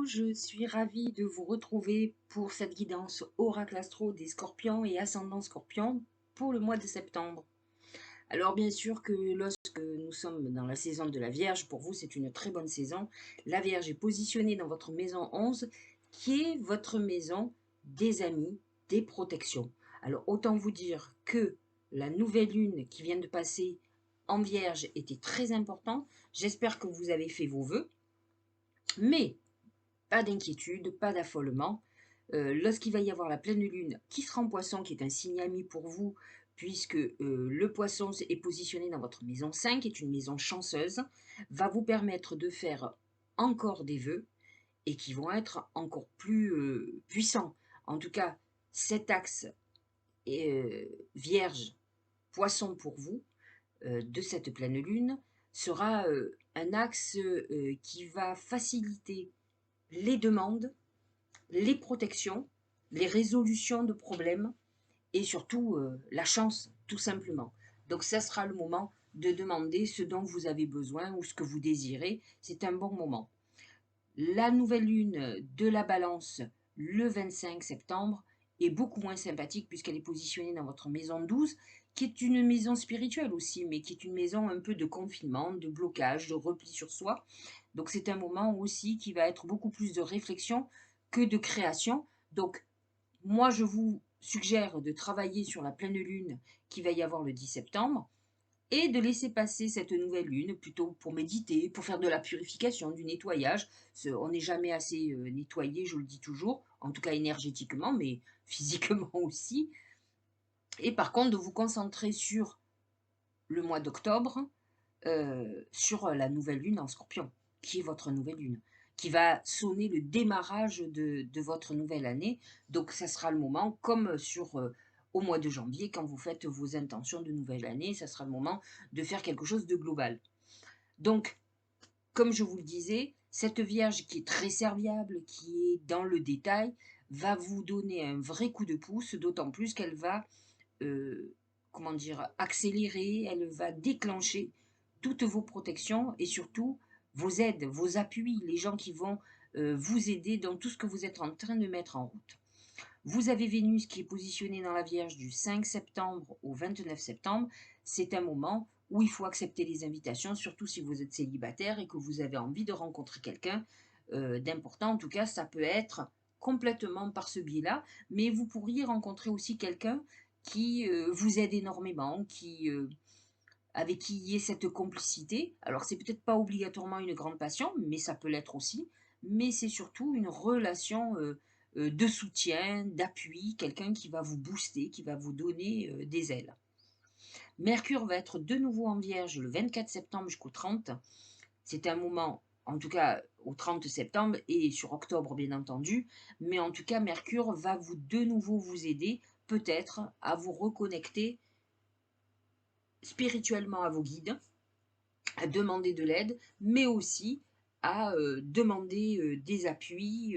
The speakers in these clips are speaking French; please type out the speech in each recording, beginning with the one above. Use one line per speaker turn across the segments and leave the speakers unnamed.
je suis ravie de vous retrouver pour cette guidance Oracle Astro des Scorpions et Ascendant Scorpion pour le mois de septembre. Alors bien sûr que lorsque nous sommes dans la saison de la Vierge, pour vous c'est une très bonne saison. La Vierge est positionnée dans votre maison 11 qui est votre maison des amis, des protections. Alors autant vous dire que la nouvelle lune qui vient de passer en Vierge était très importante. J'espère que vous avez fait vos vœux. Mais pas d'inquiétude, pas d'affolement. Lorsqu'il va y avoir la pleine lune qui sera en poisson, qui est un signe ami pour vous, puisque le poisson est positionné dans votre maison 5, qui est une maison chanceuse, va vous permettre de faire encore des vœux et qui vont être encore plus puissants. En tout cas, cet axe vierge poisson pour vous de cette pleine lune sera un axe qui va faciliter les demandes, les protections, les résolutions de problèmes et surtout la chance, tout simplement. Donc ça sera le moment de demander ce dont vous avez besoin ou ce que vous désirez. C'est un bon moment. La nouvelle lune de la balance le 25 septembre est beaucoup moins sympathique puisqu'elle est positionnée dans votre maison 12, qui est une maison spirituelle aussi, mais qui est une maison un peu de confinement, de blocage, de repli sur soi. Donc c'est un moment aussi qui va être beaucoup plus de réflexion que de création. Donc moi je vous suggère de travailler sur la pleine lune qui va y avoir le 10 septembre et de laisser passer cette nouvelle lune plutôt pour méditer, pour faire de la purification, du nettoyage. On n'est jamais assez nettoyé, je le dis toujours, en tout cas énergétiquement, mais physiquement aussi. Et par contre, de vous concentrer sur le mois d'octobre, sur la nouvelle lune en Scorpion, qui est votre nouvelle lune, qui va sonner le démarrage de votre nouvelle année. Donc ça sera le moment, comme au mois de janvier, quand vous faites vos intentions de nouvelle année, ça sera le moment de faire quelque chose de global. Donc, comme je vous le disais, cette Vierge qui est très serviable, qui est dans le détail, va vous donner un vrai coup de pouce, d'autant plus qu'elle va comment dire, accélérer, elle va déclencher toutes vos protections et surtout vos aides, vos appuis, les gens qui vont vous aider dans tout ce que vous êtes en train de mettre en route. Vous avez Vénus qui est positionnée dans la Vierge du 5 septembre au 29 septembre. C'est un moment où il faut accepter les invitations, surtout si vous êtes célibataire et que vous avez envie de rencontrer quelqu'un d'important. En tout cas, ça peut être complètement par ce biais-là, mais vous pourriez rencontrer aussi quelqu'un qui vous aide énormément, avec qui il y ait cette complicité. Alors, c'est peut-être pas obligatoirement une grande passion, mais ça peut l'être aussi. Mais c'est surtout une relation de soutien, d'appui, quelqu'un qui va vous booster, qui va vous donner des ailes. Mercure va être de nouveau en Vierge le 24 septembre jusqu'au 30. C'est un moment, en tout cas au 30 septembre et sur octobre bien entendu, mais en tout cas Mercure va vous de nouveau vous aider peut-être à vous reconnecter spirituellement à vos guides, à demander de l'aide, mais aussi à demander des appuis,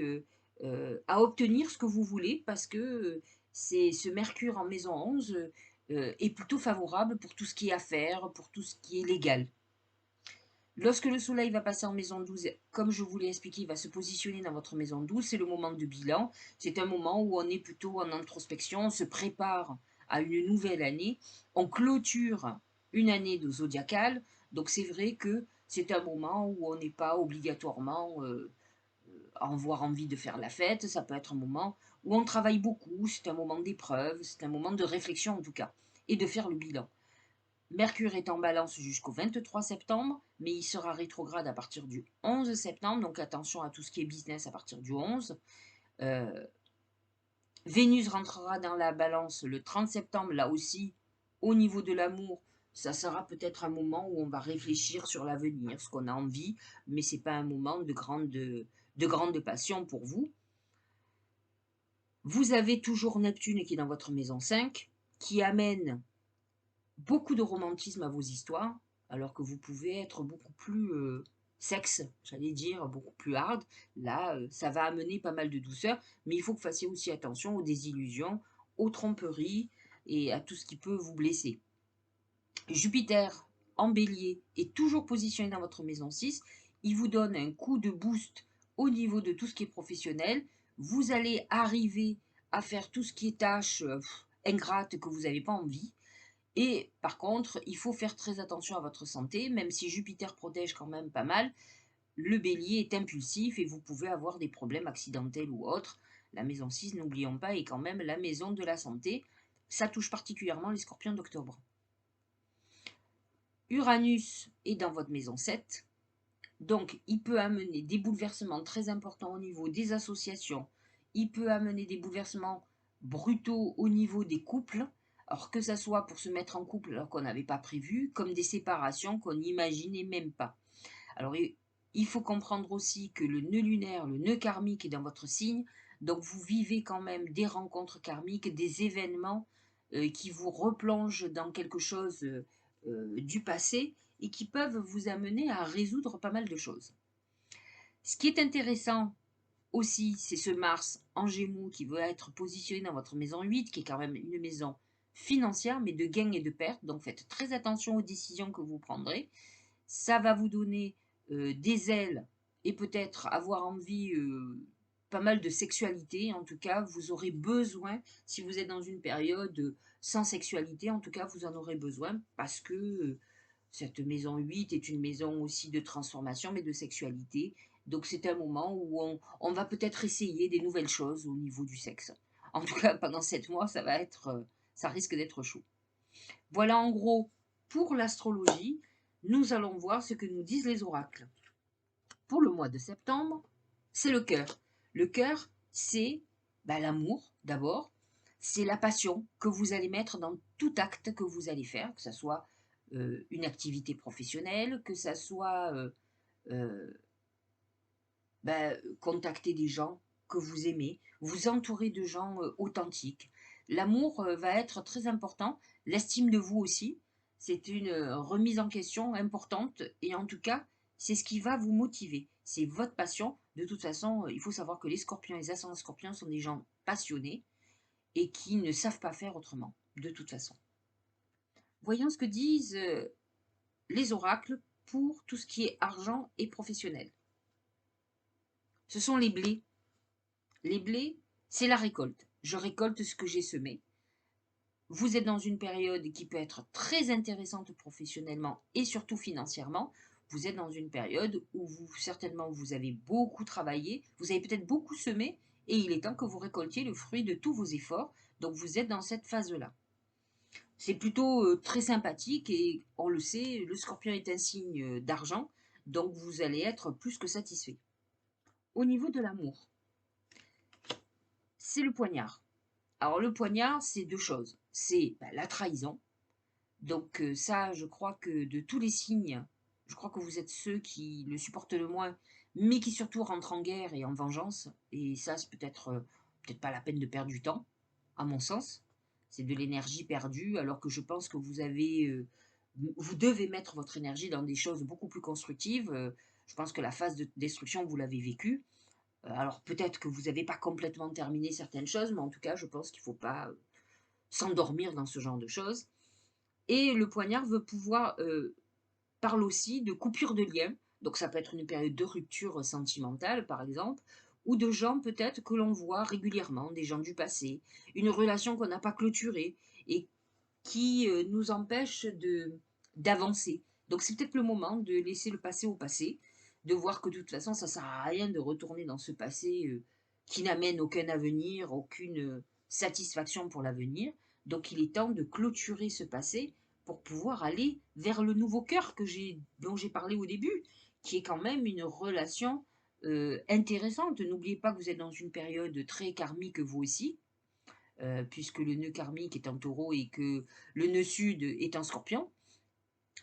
à obtenir ce que vous voulez, parce que c'est ce Mercure en maison 11 est plutôt favorable pour tout ce qui est affaires, pour tout ce qui est légal. Lorsque le soleil va passer en maison 12, comme je vous l'ai expliqué, il va se positionner dans votre maison 12, c'est le moment de bilan. C'est un moment où on est plutôt en introspection, on se prépare à une nouvelle année, on clôture une année de zodiacale, donc c'est vrai que c'est un moment où on n'est pas obligatoirement à avoir envie de faire la fête, ça peut être un moment où on travaille beaucoup, c'est un moment d'épreuve, c'est un moment de réflexion en tout cas, et de faire le bilan. Mercure est en balance jusqu'au 23 septembre, mais il sera rétrograde à partir du 11 septembre, donc attention à tout ce qui est business à partir du 11. Euh, Vénus rentrera dans la balance le 30 septembre, là aussi, au niveau de l'amour, ça sera peut-être un moment où on va réfléchir sur l'avenir, ce qu'on a envie, mais ce n'est pas un moment de grande passion pour vous. Vous avez toujours Neptune qui est dans votre maison 5, qui amène beaucoup de romantisme à vos histoires, alors que vous pouvez être beaucoup plus sexe, j'allais dire, beaucoup plus hard. Là, ça va amener pas mal de douceur, mais il faut que vous fassiez aussi attention aux désillusions, aux tromperies et à tout ce qui peut vous blesser. Jupiter en bélier est toujours positionné dans votre maison 6. Il vous donne un coup de boost au niveau de tout ce qui est professionnel. Vous allez arriver à faire tout ce qui est tâches ingrates que vous n'avez pas envie. Et par contre, il faut faire très attention à votre santé, même si Jupiter protège quand même pas mal. Le bélier est impulsif et vous pouvez avoir des problèmes accidentels ou autres. La maison 6, n'oublions pas, est quand même la maison de la santé. Ça touche particulièrement les scorpions d'octobre. Uranus est dans votre maison 7. Donc, il peut amener des bouleversements très importants au niveau des associations. Il peut amener des bouleversements brutaux au niveau des couples. Alors que ça soit pour se mettre en couple alors qu'on n'avait pas prévu, comme des séparations qu'on n'imaginait même pas. Alors, il faut comprendre aussi que le nœud lunaire, le nœud karmique est dans votre signe. Donc, vous vivez quand même des rencontres karmiques, des événements qui vous replongent dans quelque chose du passé et qui peuvent vous amener à résoudre pas mal de choses. Ce qui est intéressant aussi, c'est ce Mars en Gémeaux qui va être positionné dans votre maison 8, qui est quand même une maison financière, mais de gains et de pertes. Donc faites très attention aux décisions que vous prendrez. Ça va vous donner des ailes et peut-être avoir envie pas mal de sexualité. En tout cas, vous aurez besoin, si vous êtes dans une période sans sexualité, en tout cas, vous en aurez besoin parce que cette maison 8 est une maison aussi de transformation, mais de sexualité. Donc c'est un moment où on va peut-être essayer des nouvelles choses au niveau du sexe. En tout cas, pendant 7 mois, ça risque d'être chaud. Voilà en gros pour l'astrologie. Nous allons voir ce que nous disent les oracles. Pour le mois de septembre, c'est le cœur. Le cœur, c'est l'amour d'abord. C'est la passion que vous allez mettre dans tout acte que vous allez faire, que ce soit une activité professionnelle, que ce soit euh, contacter des gens que vous aimez, vous entourer de gens authentiques. L'amour va être très important, l'estime de vous aussi. C'est une remise en question importante et en tout cas, c'est ce qui va vous motiver. C'est votre passion. De toute façon, il faut savoir que les scorpions et les ascendants scorpions sont des gens passionnés et qui ne savent pas faire autrement, de toute façon. Voyons ce que disent les oracles pour tout ce qui est argent et professionnel. Ce sont les blés. Les blés, c'est la récolte. Je récolte ce que j'ai semé. Vous êtes dans une période qui peut être très intéressante professionnellement et surtout financièrement. Vous êtes dans une période où certainement vous avez beaucoup travaillé, vous avez peut-être beaucoup semé et il est temps que vous récoltiez le fruit de tous vos efforts. Donc vous êtes dans cette phase-là. C'est plutôt très sympathique et on le sait, le scorpion est un signe d'argent, donc vous allez être plus que satisfait. Au niveau de l'amour, c'est le poignard. Alors le poignard, c'est deux choses. C'est la trahison. Donc ça, je crois que de tous les signes, je crois que vous êtes ceux qui le supportent le moins, mais qui surtout rentrent en guerre et en vengeance. Et ça, c'est peut-être pas la peine de perdre du temps, à mon sens. C'est de l'énergie perdue, alors que je pense que vous devez mettre votre énergie dans des choses beaucoup plus constructives. Je pense que la phase de destruction, vous l'avez vécue. Alors peut-être que vous n'avez pas complètement terminé certaines choses, mais en tout cas, je pense qu'il ne faut pas s'endormir dans ce genre de choses. Et le poignard parle aussi de coupure de lien. Donc ça peut être une période de rupture sentimentale, par exemple, ou de gens peut-être que l'on voit régulièrement, des gens du passé, une relation qu'on n'a pas clôturée et qui nous empêche d'avancer. Donc c'est peut-être le moment de laisser le passé au passé, de voir que de toute façon ça ne sert à rien de retourner dans ce passé qui n'amène aucun avenir, aucune satisfaction pour l'avenir. Donc il est temps de clôturer ce passé pour pouvoir aller vers le nouveau cœur dont j'ai parlé au début, qui est quand même une relation intéressante. N'oubliez pas que vous êtes dans une période très karmique vous aussi, puisque le nœud karmique est en taureau et que le nœud sud est en scorpion.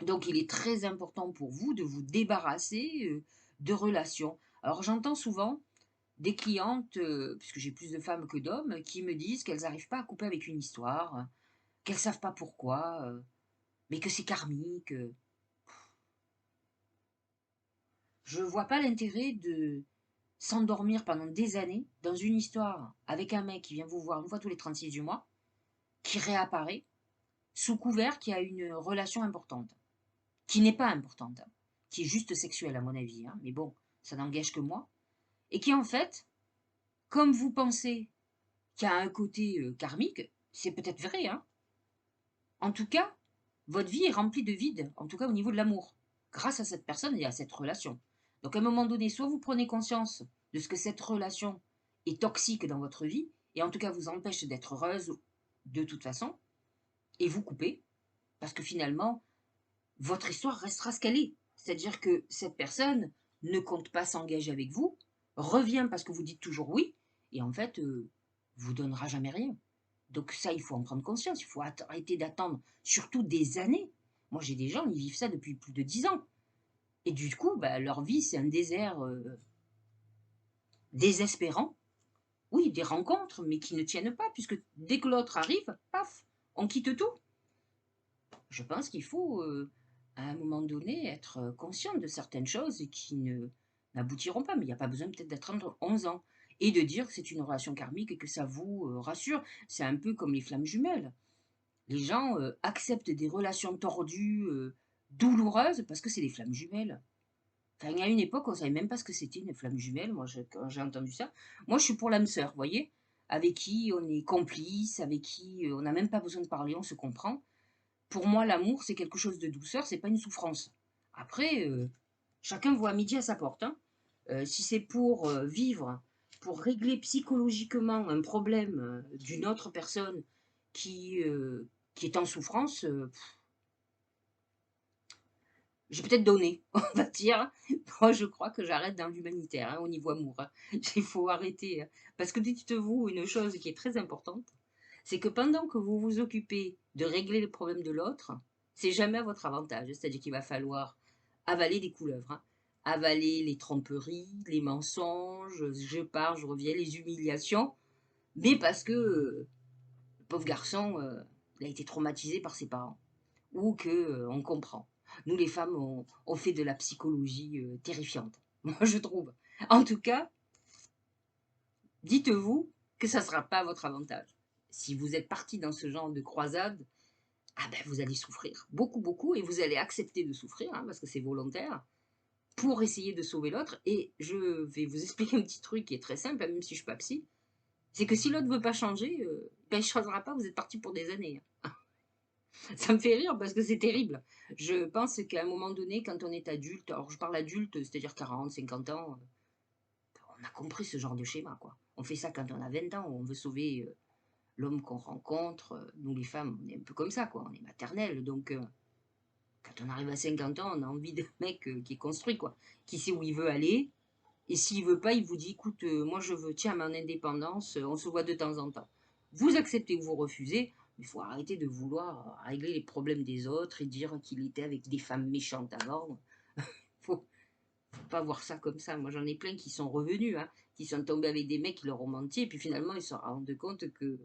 Donc il est très important pour vous de vous débarrasser de relations. Alors j'entends souvent des clientes, puisque j'ai plus de femmes que d'hommes, qui me disent qu'elles n'arrivent pas à couper avec une histoire, qu'elles ne savent pas pourquoi, mais que c'est karmique. Je ne vois pas l'intérêt de s'endormir pendant des années dans une histoire avec un mec qui vient vous voir une fois tous les 36 du mois, qui réapparaît, sous couvert qu'il y a une relation importante, qui n'est pas importante, qui est juste sexuelle à mon avis, hein, mais bon, ça n'engage que moi. et qui en fait, comme vous pensez qu'il y a un côté karmique, c'est peut-être vrai, hein. En tout cas, votre vie est remplie de vide, en tout cas au niveau de l'amour, grâce à cette personne et à cette relation. Donc à un moment donné, soit vous prenez conscience de ce que cette relation est toxique dans votre vie, et en tout cas vous empêche d'être heureuse de toute façon, et vous coupez, parce que finalement, votre histoire restera ce qu'elle est. C'est-à-dire que cette personne ne compte pas s'engager avec vous, revient parce que vous dites toujours oui, et en fait, vous donnera jamais rien. Donc ça, il faut en prendre conscience, il faut arrêter d'attendre, surtout des années. Moi, j'ai des gens, ils vivent ça depuis plus de 10 ans. Et du coup, bah, leur vie, c'est un désert désespérant. Oui, des rencontres, mais qui ne tiennent pas, puisque dès que l'autre arrive, paf, on quitte tout. Je pense qu'il faut, à un moment donné, être conscient de certaines choses qui n'aboutiront pas. Mais il n'y a pas besoin peut-être d'attendre 11 ans. Et de dire que c'est une relation karmique et que ça vous rassure. C'est un peu comme les flammes jumelles. Les gens acceptent des relations tordues, douloureuses, parce que c'est des flammes jumelles. Enfin, il y a une époque, on ne savait même pas ce que c'était une flamme jumelle. Moi, quand j'ai entendu ça, moi, je suis pour l'âme sœur, vous voyez, avec qui on est complice, avec qui on n'a même pas besoin de parler, on se comprend. Pour moi, l'amour, c'est quelque chose de douceur, c'est pas une souffrance. Après, chacun voit midi à sa porte, hein. Si c'est pour vivre, pour régler psychologiquement un problème d'une autre personne qui, euh, qui est en souffrance, j'ai peut-être donné, on va dire. Moi, je crois que j'arrête dans l'humanitaire, hein, au niveau amour, hein. Il faut arrêter, hein. Parce que dites-vous une chose qui est très importante, c'est que pendant que vous vous occupez de régler les problèmes de l'autre, c'est jamais à votre avantage. C'est-à-dire qu'il va falloir avaler des couleuvres, hein. Avaler les tromperies, les mensonges, je pars, je reviens, les humiliations, mais parce que le pauvre garçon, il a été traumatisé par ses parents, ou que on comprend. Nous, les femmes, on fait de la psychologie terrifiante, moi je trouve. En tout cas, dites-vous que ça ne sera pas à votre avantage. Si vous êtes parti dans ce genre de croisade, ah ben vous allez souffrir beaucoup, beaucoup, et vous allez accepter de souffrir, hein, parce que c'est volontaire, pour essayer de sauver l'autre. Et je vais vous expliquer un petit truc qui est très simple, même si je ne suis pas psy, c'est que si l'autre ne veut pas changer, ben, il ne changera pas, vous êtes parti pour des années, hein. Ça me fait rire parce que c'est terrible. Je pense qu'à un moment donné, quand on est adulte, alors je parle adulte, c'est-à-dire 40, 50 ans, on a compris ce genre de schéma, quoi. On fait ça quand on a 20 ans, on veut sauver l'homme qu'on rencontre. Nous, les femmes, on est un peu comme ça, quoi. On est maternelles, donc quand on arrive à 50 ans, on a envie d'un mec qui est construit, quoi. Qui sait où il veut aller. Et s'il veut pas, il vous dit, écoute, moi je veux, tiens, mon indépendance, on se voit de temps en temps. Vous acceptez ou vous refusez, il faut arrêter de vouloir régler les problèmes des autres et dire qu'il était avec des femmes méchantes avant. faut, faut pas voir ça comme ça. Moi j'en ai plein qui sont revenus, hein, qui sont tombés avec des mecs qui leur ont menti, et puis finalement ils se sont rendus compte que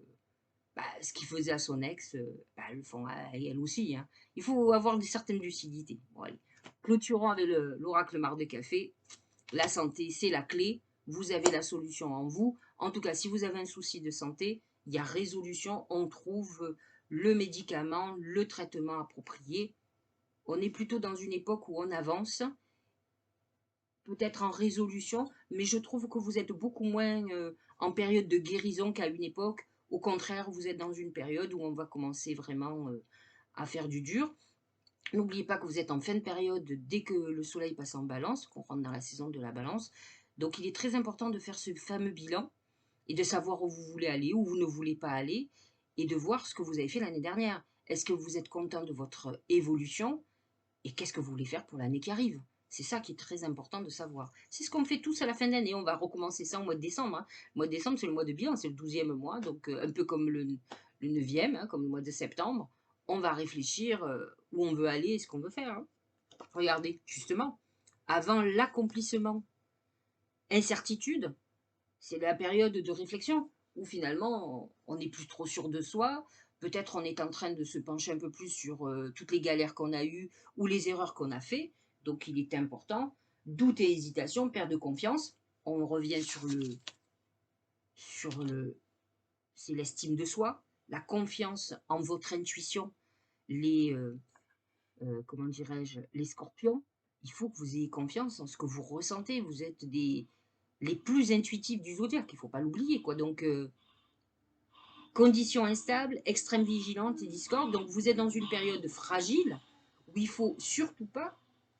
bah, ce qu'ils faisaient à son ex, bah, elles le font à elle aussi, hein. Il faut avoir une certaine lucidité. Bon, allez. Clôturons avec l'oracle marc de café. La santé, c'est la clé. Vous avez la solution en vous. En tout cas, si vous avez un souci de santé, il y a résolution. On trouve le médicament, le traitement approprié. On est plutôt dans une époque où on avance, peut-être en résolution, mais je trouve que vous êtes beaucoup moins en période de guérison qu'à une époque. Au contraire, vous êtes dans une période où on va commencer vraiment à faire du dur. N'oubliez pas que vous êtes en fin de période dès que le soleil passe en balance, qu'on rentre dans la saison de la balance. Donc il est très important de faire ce fameux bilan et de savoir où vous voulez aller, où vous ne voulez pas aller, et de voir ce que vous avez fait l'année dernière. Est-ce que vous êtes content de votre évolution et qu'est-ce que vous voulez faire pour l'année qui arrive? C'est ça qui est très important de savoir. C'est ce qu'on fait tous à la fin d'année. On va recommencer ça au mois de décembre, hein. Le mois de décembre, c'est le mois de bilan, c'est le 12e mois, donc un peu comme le 9e, hein, comme le mois de septembre. On va réfléchir où on veut aller et ce qu'on veut faire, hein. Regardez, justement, avant l'accomplissement, incertitude, c'est la période de réflexion où finalement on n'est plus trop sûr de soi. Peut-être on est en train de se pencher un peu plus sur toutes les galères qu'on a eues ou les erreurs qu'on a fait. Donc il est important. Doute et hésitation, perte de confiance. On revient sur le, c'est l'estime de soi, la confiance en votre intuition, les, comment dirais-je, les scorpions. Il faut que vous ayez confiance en ce que vous ressentez. Vous êtes les plus intuitifs du zodiaque, il ne faut pas l'oublier, quoi. Donc, conditions instables, extrême vigilante et discorde. Donc, vous êtes dans une période fragile où il ne faut surtout pas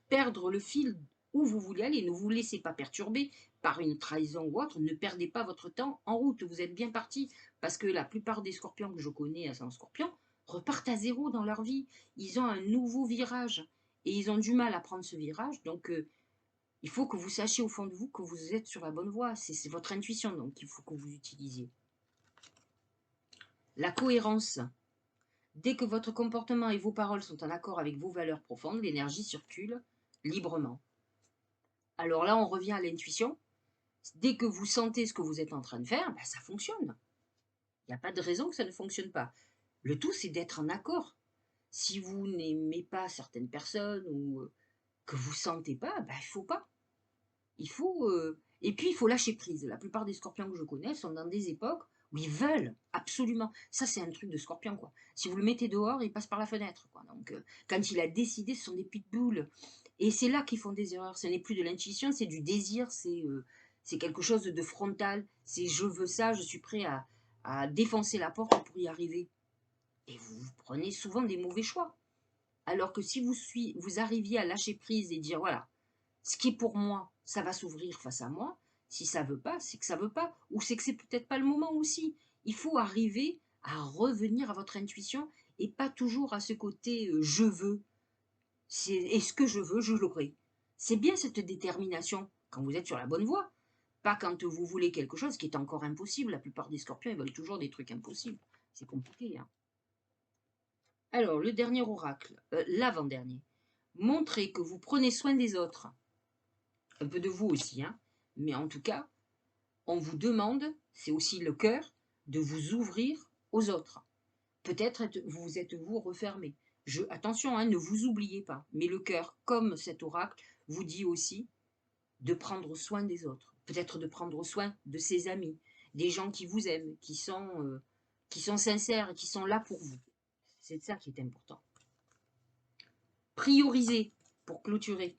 perdre le fil où vous voulez aller. Ne vous laissez pas perturber par une trahison ou autre. Ne perdez pas votre temps en route. Vous êtes bien parti. Parce que la plupart des scorpions que je connais à Scorpion repartent à zéro dans leur vie. Ils ont un nouveau virage. Et ils ont du mal à prendre ce virage. Donc, il faut que vous sachiez au fond de vous que vous êtes sur la bonne voie. C'est votre intuition donc qu'il faut que vous utilisiez. La cohérence. Dès que votre comportement et vos paroles sont en accord avec vos valeurs profondes, l'énergie circule librement. Alors là, on revient à l'intuition. Dès que vous sentez ce que vous êtes en train de faire, ben, ça fonctionne. Il n'y a pas de raison que ça ne fonctionne pas. Le tout, c'est d'être en accord. Si vous n'aimez pas certaines personnes ou que vous ne sentez pas, ben, il ne faut pas. Il faut, et puis, il faut lâcher prise. La plupart des scorpions que je connais sont dans des époques où ils veulent absolument. Ça, c'est un truc de scorpion, quoi. Si vous le mettez dehors, il passe par la fenêtre, quoi. Donc, quand il a décidé, ce sont des pitbulls. Et c'est là qu'ils font des erreurs. Ce n'est plus de l'intuition, c'est du désir, c'est quelque chose de frontal. C'est je veux ça, je suis prêt à défoncer la porte pour y arriver. Et vous prenez souvent des mauvais choix. Alors que si vous arriviez à lâcher prise et dire, voilà, ce qui est pour moi, ça va s'ouvrir face à moi. Si ça veut pas, c'est que ça veut pas. Ou c'est que c'est peut-être pas le moment aussi. Il faut arriver à revenir à votre intuition et pas toujours à ce côté je veux. Et ce que je veux, je l'aurai. C'est bien cette détermination quand vous êtes sur la bonne voie. Pas quand vous voulez quelque chose qui est encore impossible. La plupart des scorpions, ils veulent toujours des trucs impossibles. C'est compliqué. Hein. Alors, le dernier oracle, l'avant-dernier. Montrez que vous prenez soin des autres. Un peu de vous aussi, hein. Mais en tout cas, on vous demande, c'est aussi le cœur, de vous ouvrir aux autres. Peut-être vous êtes-vous refermé. Attention, hein, ne vous oubliez pas. Mais le cœur, comme cet oracle, vous dit aussi de prendre soin des autres. Peut-être de prendre soin de ses amis, des gens qui vous aiment, qui sont sincères, qui sont là pour vous. C'est ça qui est important. Priorisez pour clôturer.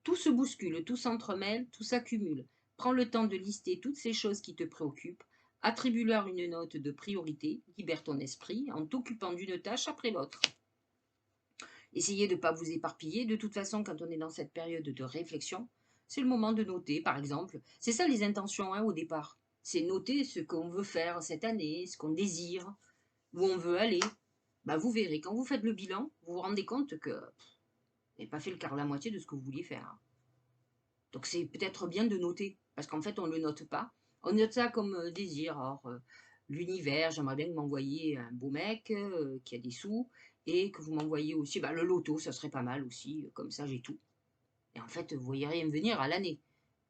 Tout se bouscule, tout s'entremêle, tout s'accumule. Prends le temps de lister toutes ces choses qui te préoccupent. Attribue-leur une note de priorité. Libère ton esprit en t'occupant d'une tâche après l'autre. Essayez de ne pas vous éparpiller. De toute façon, quand on est dans cette période de réflexion, c'est le moment de noter, par exemple. C'est ça les intentions hein, au départ. C'est noter ce qu'on veut faire cette année, ce qu'on désire, où on veut aller. Bah, vous verrez, quand vous faites le bilan, vous vous rendez compte que vous n'avez pas fait le quart la moitié de ce que vous vouliez faire. Donc c'est peut-être bien de noter, parce qu'en fait on ne le note pas. On note ça comme désir. Alors, l'univers, j'aimerais bien que vous m'envoyiez un beau mec qui a des sous, et que vous m'envoyiez aussi le loto, ça serait pas mal aussi, comme ça j'ai tout. Et en fait, vous voyez rien venir à l'année.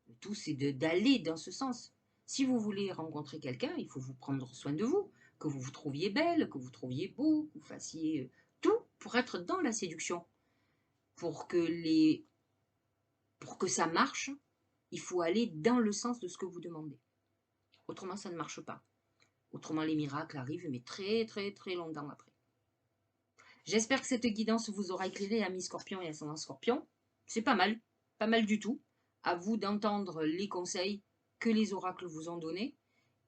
Le tout, c'est d'aller dans ce sens. Si vous voulez rencontrer quelqu'un, il faut vous prendre soin de vous, que vous vous trouviez belle, que vous trouviez beau, que vous fassiez tout pour être dans la séduction. Pour que ça marche, il faut aller dans le sens de ce que vous demandez. Autrement, ça ne marche pas. Autrement, les miracles arrivent, mais très, très, très longtemps après. J'espère que cette guidance vous aura éclairé, amis scorpions et ascendants scorpions. C'est pas mal du tout. À vous d'entendre les conseils que les oracles vous ont donnés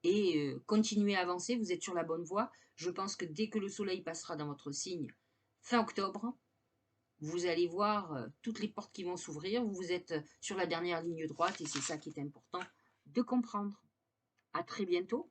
et continuez à avancer, vous êtes sur la bonne voie. Je pense que dès que le soleil passera dans votre signe, fin octobre, vous allez voir toutes les portes qui vont s'ouvrir. Vous êtes sur la dernière ligne droite et c'est ça qui est important de comprendre. À très bientôt.